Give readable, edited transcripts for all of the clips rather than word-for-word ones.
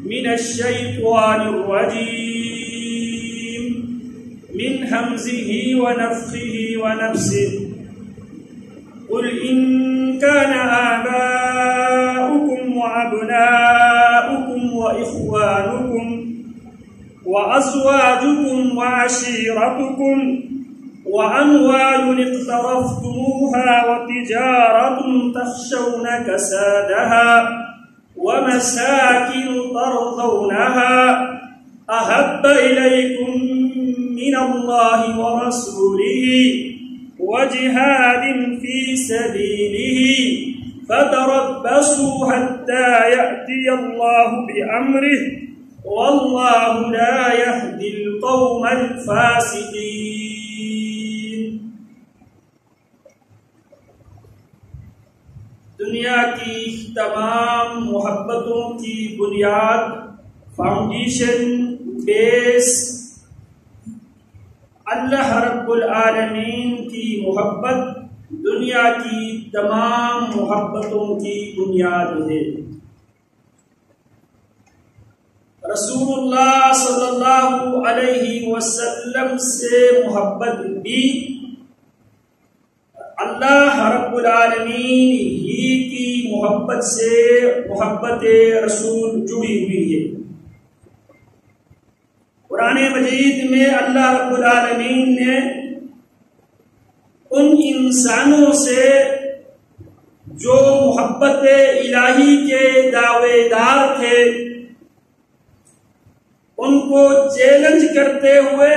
من الشيطان الرجيم من همزه ونفخه ونفسه قل إن كان آباؤكم وأبناؤكم وإخوانكم وأزواجكم وعشيرتكم وأموال اقترفتموها وتجارة تخشون كسادها ومساكن ترضونها أحب إليكم من الله ورسوله وجهاد في سبيله فتربصوا حتى يأتي الله بأمره والله لا يهدي القوم الفاسقين۔ دنیا کی تمام محبتوں کی بنیاد، فاؤنڈیشن، بیس اللہ رب العالمین کی محبت دنیا کی تمام محبتوں کی بنیاد ہے۔ رسول اللہ صلی اللہ علیہ وسلم سے محبت بھی اللہ رب العالمین ہی کی محبت سے محبت رسول جڑی ہوئی ہے۔ قرآن مجید میں اللہ رب العالمین نے ان انسانوں سے جو محبت الہی کے دعوے دار تھے ان کو چیلنج کرتے ہوئے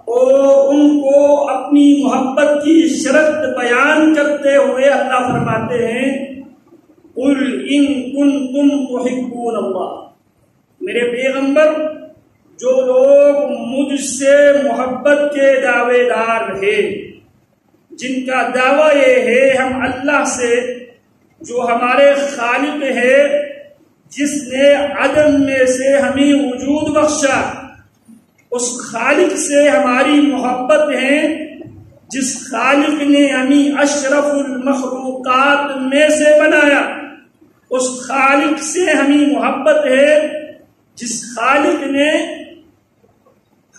اور ان کو اپنی محبت کی شرط بیان کرتے ہوئے اللہ فرماتے ہیں قل ان کنتم تحبون اللہ، میرے پیغمبر جو لوگ مجھ سے محبت کے دعوے دار ہیں، جن کا دعویٰ یہ ہے ہم اللہ سے جو ہمارے خالق ہے، جس نے عدم میں سے ہمیں وجود بخشا، اس خالق سے ہماری محبت ہے، جس خالق نے ہمیں اشرف المخلوقات میں سے بنایا، اس خالق سے ہمیں محبت ہے، جس خالق نے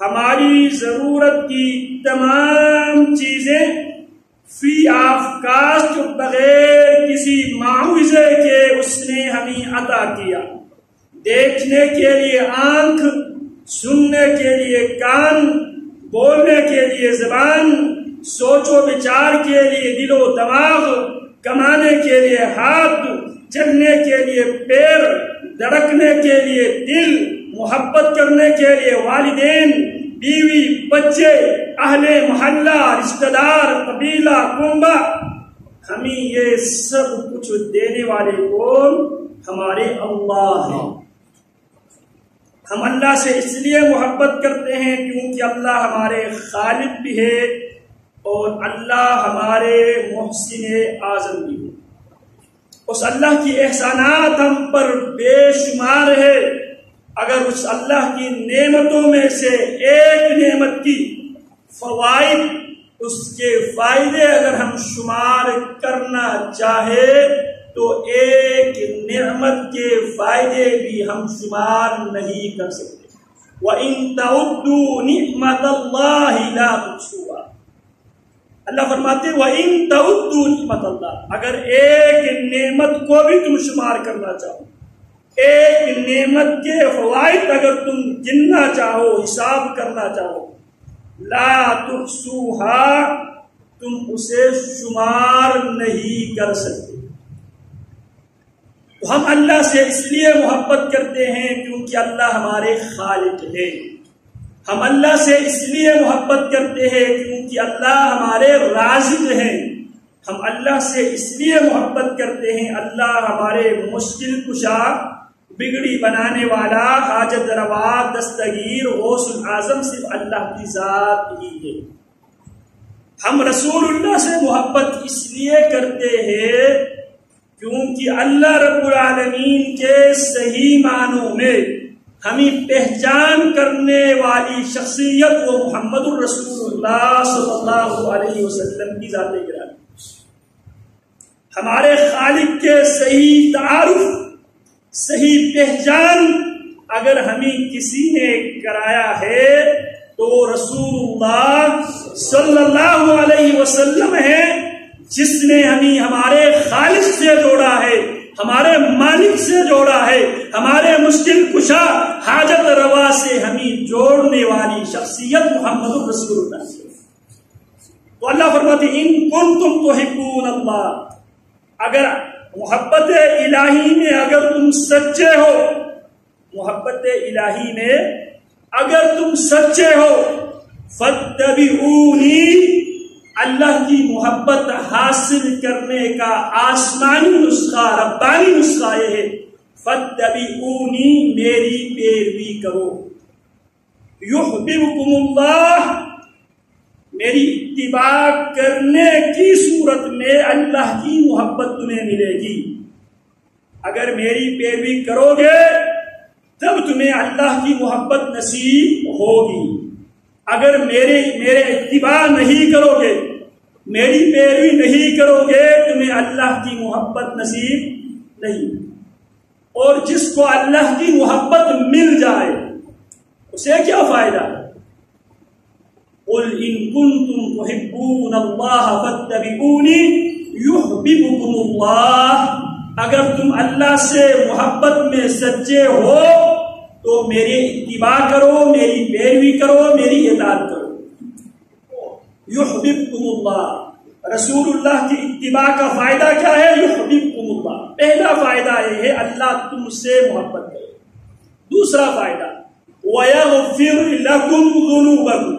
ہماری ضرورت کی تمام چیزیں فی آف کاسٹ بغیر کسی معاوضے کے اس نے ہمیں عطا کیا، دیکھنے کے لیے آنکھ، سننے کے لیے کان، بولنے کے لیے زبان، سوچ و بچار کے لیے دل و دماغ، کمانے کے لیے ہاتھ، چلنے کے لیے پیر، دھڑکنے کے لیے دل، محبت کرنے کے لیے والدین، بیوی، بچے، اہل محلہ، رشتہ دار، قبیلہ، کنبہ، ہمیں یہ سب کچھ دینے والے کون؟ ہمارے اللہ ہیں۔ ہم اللہ سے اس لیے محبت کرتے ہیں کیونکہ اللہ ہمارے خالق بھی ہے اور اللہ ہمارے محسن اعظم بھی ہے۔ اس اللہ کی احسانات ہم پر بے شمار ہے۔ اگر اس اللہ کی نعمتوں میں سے ایک نعمت کی فوائد، اس کے فائدے اگر ہم شمار کرنا چاہے تو ایک نعمت کے فائدے بھی ہم شمار نہیں کر سکتے۔ وَإِن تَعُدُّوا نِعْمَةَ اللَّهِ لَا تُحْصُوهَا، اللہ فرماتے ہیں وَإِن تَعُدُّوا نِعْمَةَ اللَّهِ، اگر ایک نعمت کو بھی تم شمار کرنا چاہو، ایک نعمت کے فوائد اگر تم گننا چاہو، حساب کرنا چاہو، لا تحصوها، تم اسے شمار نہیں کر سکتے۔ تو ہم اللہ سے اس لیے محبت کرتے ہیں کیونکہ اللہ ہمارے خالق ہے۔ ہم اللہ سے اس لیے محبت کرتے ہیں کیونکہ اللہ ہمارے رازق ہیں۔ ہم اللہ سے اس لیے محبت کرتے ہیں، اللہ ہمارے مشکل کشا، بگڑی بنانے والا، حاجت روا، دستگیر، غوث العظم صرف اللہ کی ذات ہی ہے۔ ہم رسول اللہ سے محبت اس لیے کرتے ہیں کیونکہ اللہ رب العالمین کے صحیح معنوں میں ہمیں پہچان کرنے والی شخصیت وہ محمد الرسول اللہ صلی اللہ علیہ وسلم کی ذات گرامی، ہمارے خالق کے صحیح تعارف صحیح پہچان اگر ہمیں کسی نے کرایا ہے تو رسول اللہ صلی اللہ علیہ وسلم ہے، جس نے ہمیں ہمارے خالق سے جوڑا ہے، ہمارے مالک سے جوڑا ہے، ہمارے مشکل کشا حاجت روا سے ہمیں جوڑنے والی شخصیت محمد رسول اللہ سے۔ تو اللہ فرماتے ہیں ان کنتم تحبون اللہ، اگر محبت الہی میں اگر تم سچے ہو، محبت الہی میں اگر تم سچے ہو، فاتبعونی، اللہ کی محبت حاصل کرنے کا آسمانی نسخہ، ربانی نسخہ یہ ہے، فاتبعونی، میری پیروی کرو، یحببکم اللہ، میری اتباع کرنے کی صورت میں اللہ کی محبت تمہیں ملے گی۔ اگر میری پیروی کرو گے تب تمہیں اللہ کی محبت نصیب ہوگی، اگر میرے اتباع نہیں کرو گے، میری پیروی نہیں کرو گے، تمہیں اللہ کی محبت نصیب نہیں۔ اور جس کو اللہ کی محبت مل جائے اسے کیا فائدہ؟ قل ان کنتم تحبون اللہ فاتبعونی یحببکم اللہ، اگر تم اللہ سے محبت میں سچے ہو تو میری اتباع کرو، میری پیروی کرو، میری اطاعت کرو، یحببکم اللہ۔ رسول اللہ کی اتباع کا فائدہ کیا ہے؟ یحببکم اللہ، پہلا فائدہ یہ ہے اللہ تم سے محبت کرے۔ دوسرا فائدہ وَيَغْفِرْ لَكُمْ ذُنُوبَكُمْ،